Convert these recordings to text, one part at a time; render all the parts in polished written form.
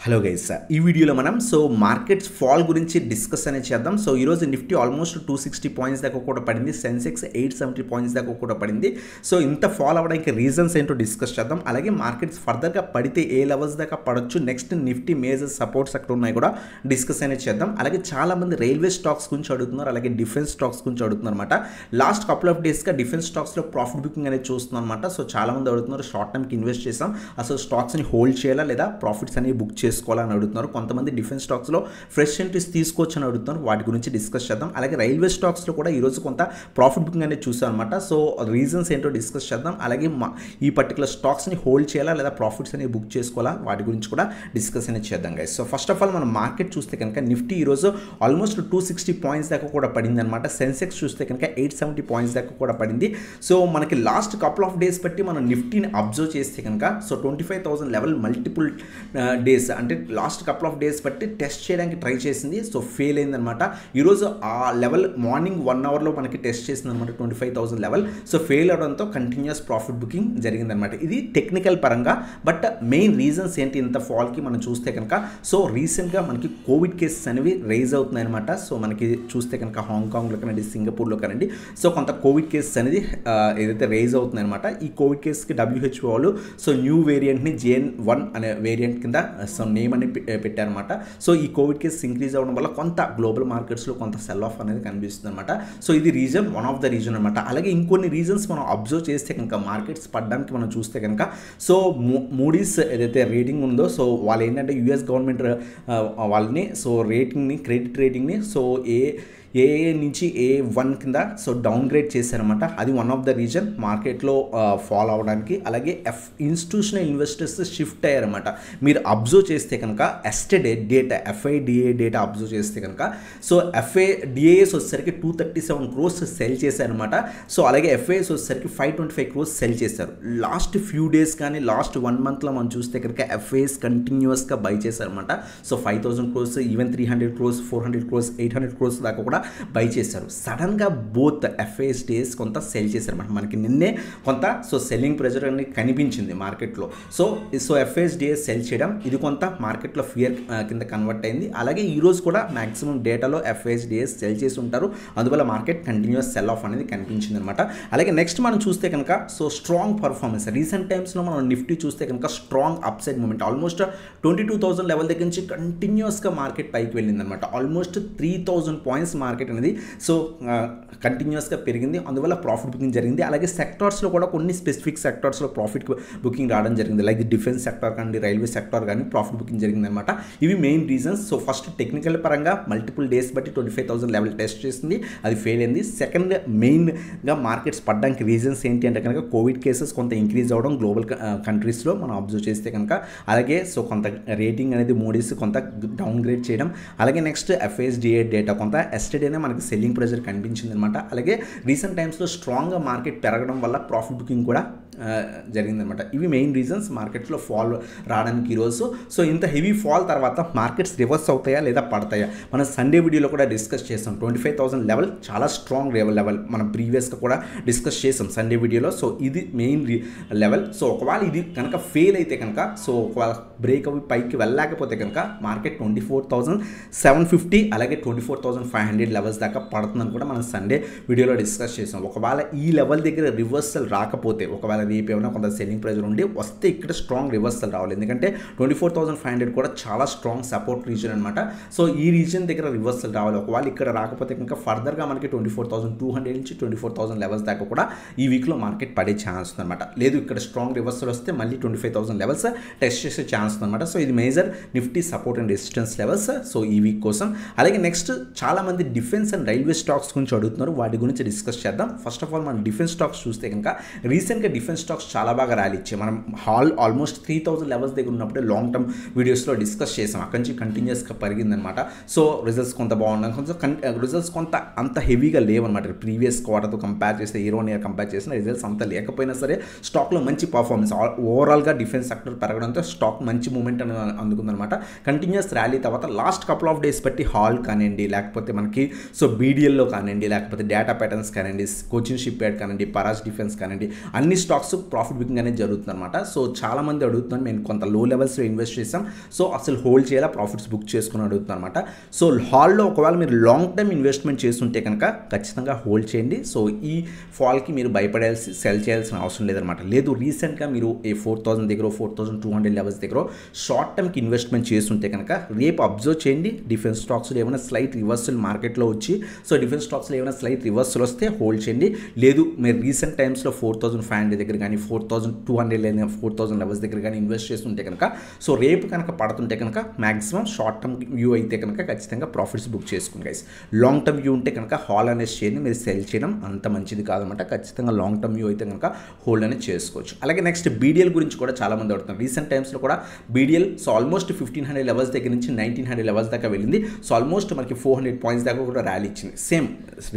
Hello guys, ఈ వీడియోలో మనం మార్కెట్స్ ఫాల్ గురించి డిస్కస్ అనేది చేద్దాం. ఈరోజు నిఫ్టీ ఆల్మోస్ట్ 260 పాయింట్స్ దాకా కూడా పడింది. సెన్సెక్స్ 870 పాయింట్స్ దాకా కూడా పడింది. ఇంత ఫాల్ అవ్వడానికి రీజన్స్ ఏంటో డిస్కస్ చేద్దాం. అలాగే మార్కెట్స్ ఫర్దర్గా పడితే ఏ లెవెల్స్ దాకా పడొచ్చు, నెక్స్ట్ నిఫ్టీ మేజర్ సపోర్ట్స్ ఎక్కడ ఉన్నాయి కూడా డిస్కస్ అనేది చేద్దాం. అలాగే చాలామంది రైల్వే స్టాక్స్ గురించి అడుగుతున్నారు, అలాగే డిఫెన్స్ స్టాక్స్ గురించి అడుగుతున్నారు అనమాట. లాస్ట్ కపుల్ ఆఫ్ డేస్గా డిఫెన్స్ స్టాక్స్లో ప్రాఫిట్ బుకింగ్ అనేది చూస్తున్నాం అనమాట. చాలామంది అడుగుతున్నారు, షార్ట్ టర్మ్కి ఇన్వెస్ట్ చేసాం, అసలు స్టాక్స్ని హోల్డ్ చేయాలా లేదా ప్రాఫిట్స్ అనేవి బుక్ చేసుకోవాలని అడుగుతున్నారు. కొంతమంది డిఫెన్స్ స్టాక్స్లో ఫ్రెష్ ఎంట్రీస్ తీసుకోవచ్చు అని అడుగుతున్నారు. వాటి గురించి డిస్కస్ చేద్దాం. అలాగే రైల్వే స్టాక్స్లో కూడా ఈరోజు కొంత ప్రాఫిట్ బుకింగ్ అనేది చూసాం అనమాట. రీజన్స్ ఏంటో డిస్కస్ చేద్దాం. అలాగే ఈ పర్టికులర్ స్టాక్స్ని హోల్డ్ చేయాలా లేదా ప్రాఫిట్స్ అనేవి బుక్ చేసుకోవాలా, వాటి గురించి కూడా డిస్కస్ అనేది చేద్దాం గైస్. ఫస్ట్ ఆఫ్ ఆల్ మనం మార్కెట్ చూస్తే కనుక నిఫ్టీ ఈరోజు ఆల్మోస్ట్ 260 పాయింట్స్ దాకా కూడా పడింది అనమాట. సెన్సెక్స్ చూస్తే కనుక 870 పాయింట్స్ దాకా కూడా పడింది. మనకి లాస్ట్ కపుల్ ఆఫ్ డేస్ బట్టి మనం నిఫ్టీని అబ్జర్వ్ చేస్తే కనుక 25,000 లెవెల్ మల్టిపుల్ డేస్ అంటే లాస్ట్ కపుల్ ఆఫ్ డేస్ బట్టి టెస్ట్ చేయడానికి ట్రై చేసింది. ఫెయిల్ అయిందనమాట. ఈరోజు ఆ లెవెల్ మార్నింగ్ 1 అవర్లో మనకి టెస్ట్ చేసింది అనమాట 25,000 లెవెల్. ఫెయిల్ అవడంతో కంటిన్యూస్ ప్రాఫిట్ బుకింగ్ జరిగిందనమాట. ఇది టెక్నికల్ పరంగా. బట్ మెయిన్ రీజన్స్ ఏంటి ఇంత ఫాల్కి మనం చూస్తే కనుక రీసెంట్గా మనకి కోవిడ్ కేసెస్ అనేవి రైజ్ అవుతున్నాయి అనమాట. మనకి చూస్తే కనుక హాంకాంగ్లో కానివ్వండి, సింగపూర్లో కానివ్వండి, కొంత కోవిడ్ కేసెస్ అనేది ఏదైతే రైజ్ అవుతున్నాయి అనమాట. ఈ కోవిడ్ కేసుకి WHO వాళ్ళు న్యూ వేరియంట్ని JN.1 అనే వేరియంట్ కింద నేమ్ అని పెట్టారనమాట. ఈ కోవిడ్ కేసు ఇంక్రీజ్ అవ్వడం వల్ల కొంత గ్లోబల్ మార్కెట్స్లో కొంత సెల్ ఆఫ్ అనేది కనిపిస్తుంది అనమాట. ఇది reason, one of the reason అనమాట. అలాగే ఇంకొన్ని రీజన్స్ మనం అబ్జర్వ్ చేస్తే కనుక మార్కెట్స్ పడడానికి మనం చూస్తే కనుక మూడీస్ ఏదైతే రేటింగ్ ఉందో వాళ్ళు ఏంటంటే యూఎస్ గవర్నమెంట్ వాళ్ళని రేటింగ్ని, క్రెడిట్ రేటింగ్ని ఏ నుంచి A1 కింద డౌన్ గ్రేడ్ చేశారనమాట. అది వన్ ఆఫ్ ద రీజన్ మార్కెట్లో ఫాలో అవడానికి. అలాగే ఇన్స్టిట్యూషనల్ ఇన్వెస్టర్స్ షిఫ్ట్ అయ్యారన్నమాట. మీరు అబ్జర్వ్ చేస్తే కనుక yesterday data, FIDA data observe చేస్తే కనుక FIDAs వచ్చేసరికి 237 crores సెల్ చేశారనమాట. అలాగే FIS వచ్చేసరికి 525 crores సెల్ చేశారు. లాస్ట్ ఫ్యూ డేస్ కానీ లాస్ట్ 1 monthలో మనం చూస్తే కనుక FIS కంటిన్యూస్గా బై చేశారనమాట. 5,000 crores, even 300 crores, 400 crores, 800 crores దాకా కూడా బై చేశారు. సడన్గా బోత్ FIDAs కొంత సెల్ చేశారు అనమాట. మనకి నిన్నే కొంత సెల్లింగ్ ప్రెజర్ అనేది కనిపించింది మార్కెట్లో. FIDAs సెల్ చేయడం ఇది కొంత మార్కెట్లో ఫియర్ కింద కన్వర్ట్ అయింది. అలాగే ఈరోజు కూడా మ్యాక్సిమం డేటాలో FIDAs సెల్ చేసి ఉంటారు. అందువల్ల మార్కెట్ కంటిన్యూస్ సెల్ ఆఫ్ అనేది కనిపించింది అనమాట. అలాగే నెక్స్ట్ మనం చూస్తే కనుక స్ట్రాంగ్ పర్ఫార్మెన్స్ రీసెంట్ టైమ్స్లో మనం నిఫ్టీ చూస్తే కనుక strong upside movement almost 22,000 level దగ్గర నుంచి కంటిన్యూస్గా మార్కెట్ పైకి వెళ్ళింది అనమాట. ఆల్మోస్ట్ 3,000 పాయింట్స్ మార్కెట్ అనేది కంటిన్యూస్గా పెరిగింది. అందువల్ల ప్రాఫిట్ బుకింగ్ జరిగింది. అలాగే సెక్టార్స్లో కూడా కొన్ని స్పెసిఫిక్ సెక్టార్స్లో ప్రాఫిట్ బుకింగ్ రావడం జరిగింది. లైక్ డిఫెన్స్ సెక్టార్ కానీ, రైల్వే సెక్టార్ కానీ ప్రాఫిట్ బుకింగ్ జరిగింది అనమాట. ఇవి మెయిన్ రీజన్స్. ఫస్ట్ టెక్నికల్ పరంగా మల్టిపుల్ డేస్ బట్టి 25,000 లెవెల్ టెస్ట్ చేసింది, అది ఫెయిల్ అయింది. సెకండ్ మెయిన్గా మార్కెట్స్ పడడానికి రీజన్స్ ఏంటి అంటే కనుక కోవిడ్ కేసెస్ కొంత ఇంక్రీజ్ అవ్వడం గ్లోబల్ కంట్రీస్లో మనం అబ్జర్వ్ చేస్తే కనుక. అలాగే కొంత రేటింగ్ అనేది మూడీస్ కొంత డౌన్ గ్రేడ్ చేయడం. అలాగే నెక్స్ట్ FIDA డేటా కొంత ఎస్టర్డేనే మనకి సెల్లింగ్ ప్రెజర్ కనిపించింది అనమాట. అలాగే రీసెంట్ టైమ్స్లో స్ట్రాంగ్గా మార్కెట్ పెరగడం వల్ల ప్రాఫిట్ బుకింగ్ కూడా జరిగిందనమాట. ఇవి మెయిన్ రీజన్స్ మార్కెట్స్లో ఫాల్ రావడానికి ఈరోజు. ఇంత హెవీ ఫాల్ తర్వాత మార్కెట్స్ రివర్స్ అవుతాయా లేదా పడతాయా, మనం సండే వీడియోలో కూడా డిస్కస్ చేసాం. 25,000 లెవెల్ చాలా స్ట్రాంగ్ లెవెల్ మనం ప్రీవియస్గా కూడా డిస్కస్ చేసాం సండే వీడియోలో. ఇది మెయిన్ లెవెల్. ఒకవేళ ఇది కనుక ఫెయిల్ అయితే కనుక ఒకవేళ బ్రేక్ అవి పైకి వెళ్ళలేకపోతే కనుక మార్కెట్ 24,750 అలాగే 24,500 లెవెల్స్ దాకా పడుతుందని కూడా మనం సండే వీడియోలో డిస్కస్ చేసాం. ఒకవేళ ఈ లెవెల్ దగ్గర రివర్సల్ రాకపోతే, ఒకవేళ రేపు ఏమైనా కొంత సెల్లింగ్ ప్రెజర్ ఉండి వస్తే ఇక్కడ స్ట్రాంగ్ రివర్సల్ రావాలి. ఎందుకంటే 24,500 కూడా చాలా స్ట్రాంగ్ సపోర్ట్ రీజన్ అనమాట. ఈ రీజన్ దగ్గర రివర్సల్ రావాలి. ఒకవేళ ఇక్కడ రాకపోతే కనుక ఫర్దర్గా మనకి 24,200 నుంచి 24,000 లెవెల్స్ దాకా కూడా ఈ వీక్లో మార్కెట్ పడే ఛాన్స్ ఉందన్నమాట. లేదు ఇక్కడ స్ట్రాంగ్ రివర్సల్ వస్తే మళ్ళీ 25,000 లెవెల్స్ టెస్ట్ చేసే ఛాన్స్ ఉందన్నమాట. ఇది major Nifty support and resistance levels ఈ వీక్ కోసం. అలాగే నెక్స్ట్ చాలామంది డిఫెన్స్ అండ్ రైల్వే స్టాక్స్ గురించి అడుగుతున్నారు, వాటి గురించి డిస్కస్ చేద్దాం. ఫస్ట్ ఆఫ్ ఆల్ మనం డిఫెన్స్ స్టాక్స్ చూస్తే కనుక రీసెంట్గా డిఫెన్స్ స్టాక్స్ చాలా బాగా ర్యాలీ ఇచ్చాయి. మనం ఆల్మోస్ట్ 3,000 లెవెల్స్ దగ్గర ఉన్నప్పుడే లాంగ్ టర్మ్ వీడియోస్లో డిస్కస్ చేసాం. అక్కడి నుంచి కంటిన్యూస్గా పెరిగిందనమాట. రిజల్ట్స్ కొంత బాగున్నాయి, రిజల్ట్స్ కొంత అంత హెవీగా లేవన్నమాట. ప్రీవియస్ క్వార్టర్తో కంపేర్ చేస్తే, ఇయర్ ఆన్ ఇయర్ కంపేర్ చేసిన రిజల్ట్స్ అంత లేకపోయినా సరే స్టాక్లో మంచి పర్ఫార్మెన్స్, ఓవరాల్గా డిఫెన్స్ సెక్టర్ పెరగడంతో స్టాక్ మంచి మూమెంట్ అని అందుకుందనమాట. కంటిన్యూస్ ర్యాలీ తర్వాత లాస్ట్ కపుల్ ఆఫ్ డేస్ బట్టి హాల్ కానివ్వండి, లేకపోతే మనకి BDLలో కానివ్వండి, లేకపోతే డేటా ప్యాటర్న్స్ కానివ్వండి, కోచిన్ షిప్ యార్డ్ కానివ్వండి, పరాజ్ డిఫెన్స్ కానివ్వండి, అన్ని స్టాక్స్ స్టాక్స్ ప్రాఫిట్ బుకింగ్ అనేది జరుగుతుంది అనమాట. సో చాలామంది అడుగుతున్నారు, మేము కొంత లో లెవెల్స్లో ఇన్వెస్ట్ చేసాం, సో అసలు హోల్డ్ చేయాలా, ప్రాఫిట్స్ బుక్ చేసుకుని అడుగుతున్నారు అనమాట. సో హాల్లో ఒకవేళ మీరు లాంగ్ టర్మ్ ఇన్వెస్ట్మెంట్ చేస్తుంటే కనుక ఖచ్చితంగా హోల్డ్ చేయండి. సో ఈ ఫాల్కి మీరు భయపడాల్సి సెల్ చేయాల్సిన అవసరం లేదనమాట. లేదు రీసెంట్గా మీరు ఏ 4000 దగ్గర 4200 లెవెల్స్ దగ్గర షార్ట్ టర్మ్కి ఇన్వెస్ట్మెంట్ చేస్తుంటే కనుక రేపు అబ్జర్వ్ చేయండి, డిఫెన్స్ స్టాక్స్లో ఏమైనా స్లైట్ రివర్సల్ మార్కెట్లో వచ్చి, సో డిఫెన్స్ స్టాక్స్లో ఏమైనా స్లైట్ రివర్సల్ వస్తే హోల్డ్ చేయండి. లేదు మీరు రీసెంట్ టైమ్స్లో 4500 దగ్గర కానీ 4200 లేదా 4000 లెవెల్స్ దగ్గర కానీ ఇన్వెస్ట్ చేస్తుంటే కనుక, సో రేపు కనుక పడుతుంటే కనుక మ్యాక్సిమం షార్ట్ టర్మ్ వ్యూ అయితే కనుక ఖచ్చితంగా ప్రాఫిట్స్ బుక్ చేసుకోండి గైస్. లాంగ్ టర్మ్ వ్యూ ఉంటే కనుక హాల్ అనేది చేయండి, మీరు సెల్ చేయడం అంత మంచిది కాదనమాట. ఖచ్చితంగా లాంగ్ టర్మ్ వ్యూ అయితే కనుక హోల్డ్ అనేది చేసుకోవచ్చు. అలాగే నెక్స్ట్ బీడీఎల్ గురించి కూడా చాలా మంది అడుగుతున్నారు. రీసెంట్ టైమ్స్లో కూడా బీడీఎల్ సో ఆల్మోస్ట్ 1500 లెవెల్స్ దగ్గర నుంచి 1900 లెవెల్స్ దాకా వెళ్ళింది. సో ఆల్మోస్ట్ మనకి 400 పాయింట్స్ దాకా కూడా ర్యాలీ ఇచ్చింది. సేమ్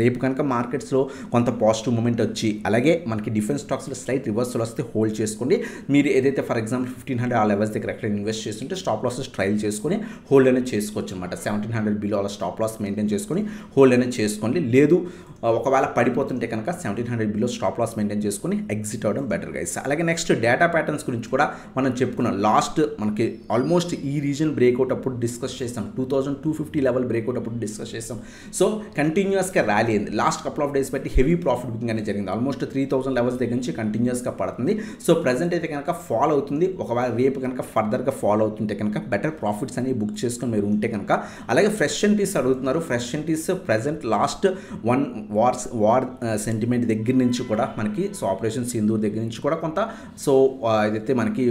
రేపు కనుక మార్కెట్స్లో కొంత పాజిటివ్ మూమెంట్ వచ్చి, అలాగే మనకి డిఫెన్స్ స్టాక్స్లో స్లైట్ రివర్సల్ వస్తే హోల్డ్ చేసుకోండి. మీరు ఏదైతే ఫర్ ఎగ్జాంపుల్ 1500 ఆ లెవెల్స్ దగ్గర ఎక్కడ ఇన్వెస్ట్ చేస్తుంటే స్టాప్ లాసెస్ ట్రయల్ చేసుకొని హోల్డ్ అనేది చేసుకోవచ్చు అనమాట. 1700 బిలో అలా స్టాప్ లాస్ మెయింటైన్ చేసుకొని హోల్డ్ అనేది చేసుకోండి. లేదు ఒకవేళ పడిపోతుంటే కనుక 1700 బిలో స్టాప్ లాస్ మెయింటైన్ చేసుకొని ఎగ్జిట్ అవ్వడం బెటర్ గైస్. అలాగే నెక్స్ట్ డేటా ప్యాటర్న్స్ గురించి కూడా మనం చెప్పుకున్నాం. లాస్ట్ మనకి ఆల్మోస్ట్ ఈ రీజన్ బ్రేక్అవుట్ అప్పుడు డిస్కస్ చేసాం, 2250 లెవెల్ బ్రేక్అవుట్ అప్పుడు డిస్కస్ చేసాం. సో కంటిన్యూస్గా ర్యాలీ అయింది. లాస్ట్ కపుల్ ఆఫ్ డేస్ బట్టి హెవీ ప్రాఫిట్ బుకింగ్ అనేది జరిగింది. ఆల్మోస్ట్ 3000 లెవెల్స్ దగ్గర నుంచి కంటిన్యూస్గా పడుతుంది. సో ప్రజెంట్ అయితే కనుక ఫాల్ అవుతుంది. ఒకవేళ రేపు కనుక ఫర్దర్గా ఫాల్ అవుతుంటే కనుక బెటర్ ప్రాఫిట్స్ అనేవి బుక్ చేసుకొని మీరు ఉంటే కనుక. అలాగే ఫ్రెష్ ఎంటీస్ అడుగుతున్నారు. ఫ్రెష్ ఎంటీస్ ప్రజెంట్ లాస్ట్ వార్ సెంటిమెంట్ దగ్గర నుంచి కూడా మనకి, సో ఆపరేషన్ సింధూర్ దగ్గర నుంచి కూడా కొంత, సో ఏదైతే మనకి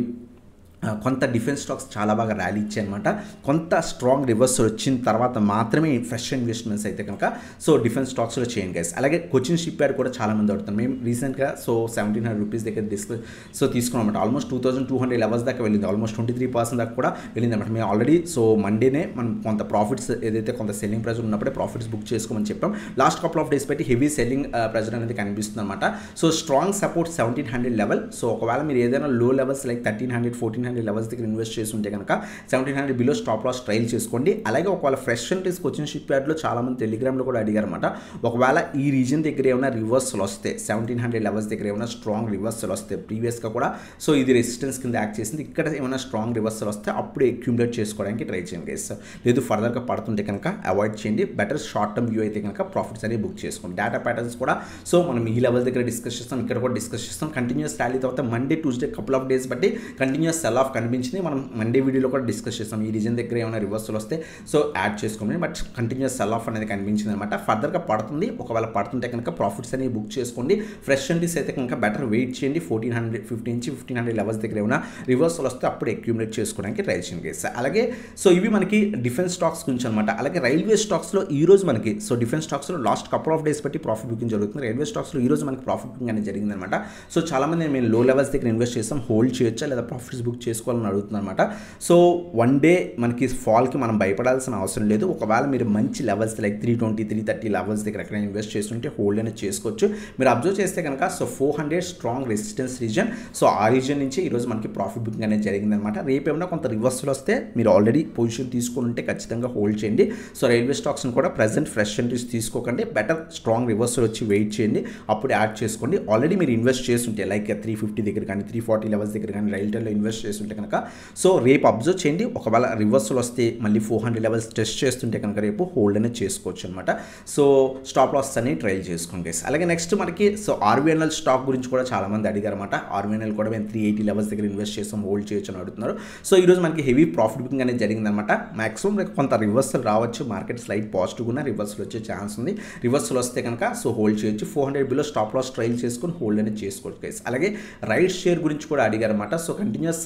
కొంత డిఫెన్స్ స్టాక్స్ చాలా బాగా ర్యాలీ ఇచ్చాయన్నమాట. కొంత స్ట్రాంగ్ రివర్సల్ వచ్చిన తర్వాత మాత్రమే ఫ్రెష్ ఇన్వెస్ట్మెంట్స్ అయితే కనుక సో డిఫెన్స్ స్టాక్స్లో చేయండి గైస్. అలాగే కొచ్చిన్ షిప్ యార్డ్ కూడా చాలా మంది అడుగుతారు. మేము రీసెంట్గా సో 1700 రూపీస్ దగ్గర సో తీసుకున్నామంట. ఆల్మోస్ట్ 2200 లెవెల్స్ దాకా వెళ్ళింది. ఆల్మోస్ట్ 23% దాకా కూడా వెళ్ళింది అనమాట. మేము ఆల్రెడీ సో మండేనే మనం కొంత ప్రాఫిట్స్ ఏదైతే కొంత సెల్లింగ్ ప్రెజర్ ఉన్నప్పుడే ప్రాఫిట్స్ బుక్ చేసుకోమని చెప్పాం. లాస్ట్ కపుల్ ఆఫ్ డేస్ బట్టి హెవీ సెల్లింగ్ ప్రెజర్ అనేది కనిపిస్తుంది అనమాట. So strong support 1700 level. So ఒకవేళ మీరు ఏదైనా లో లెవెల్స్ లైక్ 1300 1400 లెవెల్స్ దగ్గర ఇన్వెస్ట్ చేస్తుంటే కనుక 1700 బిలో స్టాప్ లాస్ ట్రైల్ చేసుకోండి. అలాగే ఒకవేళ ఫ్రెష్ ఎంట్రీస్ కొచ్చిన్ షిప్ యార్డ్లో చాలా మంది టెలిగ్రామ్లో కూడా అడిగారు అనమాట. ఒకవేళ ఈ రీజన్ దగ్గర ఏమైనా రివర్సల్ వస్తే 1700 లెవెల్స్ దగ్గర ఏమైనా స్ట్రాంగ్ రివర్సల్ వస్తే, ప్రీవియస్గా కూడా సో ఇది రెసిస్టెన్స్ కింద యాక్ట్ చేసింది, ఇక్కడ ఏమైనా స్ట్రాంగ్ రివర్సల్ వస్తే అప్పుడు అక్యుములేట్ చేసుకోవడానికి ట్రై చేయండి గైస్. లేదు ఫర్దర్గా పడుతుంటే కనుక అవాయిడ్ చేయండి. బెటర్ షార్ట్ టర్మ్ వ్యూ అయితే కనుక ప్రాఫిట్స్ అనేవి బుక్ చేసుకోండి. డేటా ప్యాటర్న్స్ కూడా సో మనం ఈ లెవెల్ దగ్గర డిస్కస్ చేస్తాం, ఇక్కడ కూడా డిస్కస్ చేస్తాం. కంటిన్యూస్ ర్యాలీ తర్వాత Monday Tuesday couple of days బట్టి కంటిన్యూస్ సెల్ ఆఫ్ కనిపించింది. మనం మండే వీడియోలో కూడా డిస్కస్ చేస్తాం. ఈ రీజన్ దగ్గర ఏమైనా రివర్సల్ వస్తే సో యాడ్ చేసుకోండి. బట్ కంటిన్యూస్ సెల్ ఆఫ్ అనేది కనిపించింది అనమాట. ఫర్దర్గా పడుతుంది. ఒకవేళ పడుతుంటే కనుక ప్రాఫిట్స్ అనేవి బుక్ చేసుకోండి. ఫ్రెష్ ఎంట్రీస్ అయితే కనుక బెటర్ వెయిట్ చేయండి. 1450 నుంచి 1500 లెవెల్స్ దగ్గర ఏమైనా రివర్సల్ వస్తే అప్పుడు అక్యూములేట్ చేసుకోవడానికి ట్రై చేయండి గైస్. అలాగే సో ఇవి మనకి డిఫెన్స్ స్టాక్స్ గురించి అనమాట. అలాగే రైల్వే స్టాక్స్లో ఈ రోజు మనకి సో డిఫెన్స్ స్టాక్స్లో లాస్ట్ కపుల్ ఆఫ్ డేస్ బట్టి ప్రాఫిట్ బుకింగ్ జరుగుతుంది. రైల్వే స్టాక్స్లో ఈ రోజు మనకి ప్రాఫిట్ బుకింగ్ అనేది జరిగిందనమాట. సో చాలామంది మేము లో లెవెల్స్ దగ్గర ఇన్వెస్ట్ చేస్తాం, హోల్డ్ చేయొచ్చా లేదా ప్రాఫిట్స్ బుక్ చేసుకోవాలని అడుగుతుంది అనమాట. సో వన్ డే మనకి ఫాల్కి మనం భయపడాల్సిన అవసరం లేదు. ఒకవేళ మీరు మంచి లెవెల్స్ లైక్ 320 330 లెవెల్స్ దగ్గర ఎక్కడ ఇన్వెస్ట్ చేస్తుంటే హోల్డ్ అనేది చేసుకోవచ్చు. మీరు అబ్జర్వ్ చేస్తే కనుక so 400 strong resistance reason, so ఆ రీజన్ నుంచి ఈరోజు మనకి ప్రాఫిట్ బుకింగ్ అనేది జరిగిందనమాట. రేపు ఏమైనా కొంత రివర్సల్ వస్తే మీరు ఆల్రెడీ పొజిషన్ తీసుకుని ఉంటే ఖచ్చితంగా హోల్డ్ చేయండి. సో రైల్వే స్టాక్స్ని కూడా ప్రజెంట్ ఫ్రెష్ ఎంట్రీస్ తీసుకోకండి. బెటర్ స్ట్రాంగ్ రివర్సల్ వచ్చి వెయిట్ చేయండి, అప్పుడు యాడ్ చేసుకోండి. ఆల్రెడీ మీరు ఇన్వెస్ట్ చేస్తుంటే లైక్ 350 దగ్గర కానీ 340 లెవెల్స్ దగ్గర కానీ రైల్వేలో ఇన్వెస్ట్ చేస్తుంటే కనుక సో రేపు అబ్జర్వ్ చేయండి. ఒకవేళ రివర్సల్ వస్తే మళ్ళీ 400 లెవెల్స్ టెస్ట్ చేస్తుంటే కనుక రేపు హోల్డ్ అనేది చేసుకోవచ్చు అనమాట. సో స్టాప్ లాస్ అని ట్రైల్ చేసుకోండి గైస్. అలాగే నెక్స్ట్ మనకి సో ఆర్వీఎన్ఎల్ స్టాక్ గురించి కూడా చాలా మంది అడిగారు అనమాట. ఆర్వీఎన్ఎల్ కూడా మేము 380 లెవెల్స్ దగ్గర ఇన్వెస్ట్ చేస్తాం, హోల్డ్ చేయొచ్చు అని అడుగుతున్నారు. సో ఈరోజు మనకి హెవీ ప్రాఫిట్ బుకింగ్ అనేది జరిగిందనమాట. మాక్సిమం కొంత రివర్సల్ రావచ్చు, మార్కెట్ స్లైట్ పాజిటివ్గా ఉన్న రివర్సల్ వచ్చే ఛాన్స్ ఉంది. రివర్సల్ వస్తే కనుక సో హోల్డ్ చేయొచ్చు. 400 బిలో స్టాప్ లాస్ ట్రైల్ చేసుకొని హోల్డ్ అనేది చేసుకోవచ్చు గైస్. అలాగే రైట్ షేర్ గురించి కూడా అడిగారు అనమాట. సో కంటిన్యూస్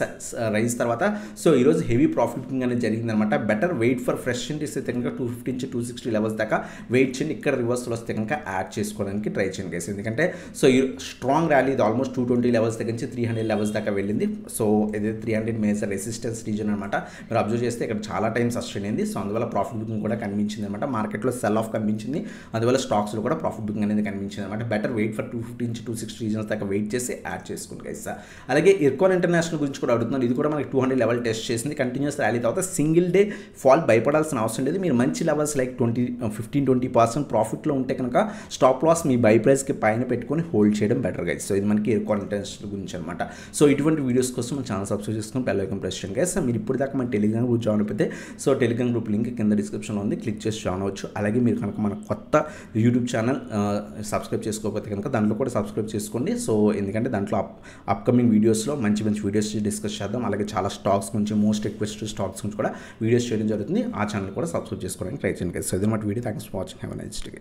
రైజ్ తర్వాత సో ఈరోజు హెవీ ప్రాఫిట్ బుకింగ్ అనేది జరిగిందనమాట. Better wait for fresh entries అయితే కనుక 250 నుంచి 260 లెవెల్స్ దాకా వెయిట్ చేయండి. ఇక్కడ రివర్సల్ వస్తే కనుక యాడ్ చేసుకోవడానికి ట్రై చేయండి గైస్. ఎందుకంటే సో ఈ స్ట్రాంగ్ ర్యాలీ ఇది ఆల్మోస్ట్ 220 లెవెల్స్ దగ్గర నుంచి 300 లెవెల్స్ దాకా వెళ్ళింది. సో ఇది 300 మేజర్ రెసిస్టెన్స్ రీజన్ అనమాట. మీరు అబ్జర్వ్ చేస్తే ఇక్కడ చాలా టైం సస్టైన్ అయింది. సో అందువల్ల ప్రాఫిట్ బుకింగ్ కూడా కనిపించింది అనమాట. మార్కెట్లో సెల్ ఆఫ్ కనిపించింది, అందువల్ల స్టాక్స్లో కూడా ప్రాఫిట్ బుకింగ్ అనేది కనిపించింది అనమాట. బెటర్ వెయిట్ ఫర్ 250 నుంచి 260 రీజన్స్ దాకా వెయిట్ చేసి యాడ్ చేసుకోండి గైస్. అలాగే ఇర్కాన్ ఇంటర్నేషనల్ గురించి కూడా అడుగుతున్నారు. జరుగుతుంది. ఇది కూడా మనకి 200 లెవెల్ టెస్ట్ చేసింది. కంటిన్యూస్ ర్యాలీ తర్వాత సింగిల్ డే ఫాల్ భయపడాల్సిన అవసరం లేదు. మీరు మంచి లెవెల్స్ లైక్ 15-20% ప్రాఫిట్లో ఉంటే కనుక స్టాప్ లాస్ మీ బై ప్రైస్కి పైన పెట్టుకొని హోల్డ్ చేయడం బెటర్ గైస్. సో ఇది మనకి ఎయిర్ కాంటెంట్స్ గురించి అనమాట. సో ఇటువంటి వీడియోస్ కోసం మన ఛానల్ సబ్స్క్రైబ్ చేసుకుని బెల్ ఐకాన్ ప్రెస్ చేయండి గైస్. మీరు ఇప్పుడు దాకా మన టెలిగ్రామ్ గ్రూప్ జాయిన్ అయిపోతే సో టెలిగ్రామ్ గ్రూప్ లింక్ కింద డిస్క్రిప్షన్లో ఉంది, క్లిక్ చేసి జాయిన్ అవ్వచ్చు. అలాగే మీరు కనుక మన కొత్త యూట్యూబ్ ఛానల్ సబ్స్క్రైబ్ చేసుకోకపోతే కనుక దాంట్లో కూడా సబ్స్క్రైబ్ చేసుకోండి. సో ఎందుకంటే దాంట్లో అప్కమింగ్ వీడియోస్లో మంచి మంచి వీడియోస్ డిస్కస్ చేద్దాం. అలాగే చాలా స్టాక్స్ గురించి, మోస్ట్ రిక్వెస్ట్ స్టాక్స్ గురించి కూడా వీడియోస్ చేయడం జరుగుతుంది. ఆ ఛానల్ కూడా సబ్స్క్రైబ్ చేసుకోవడానికి ట్రై చేయండి గైస్. సో ఇది మాట video. Thanks for watching. Have a nice day.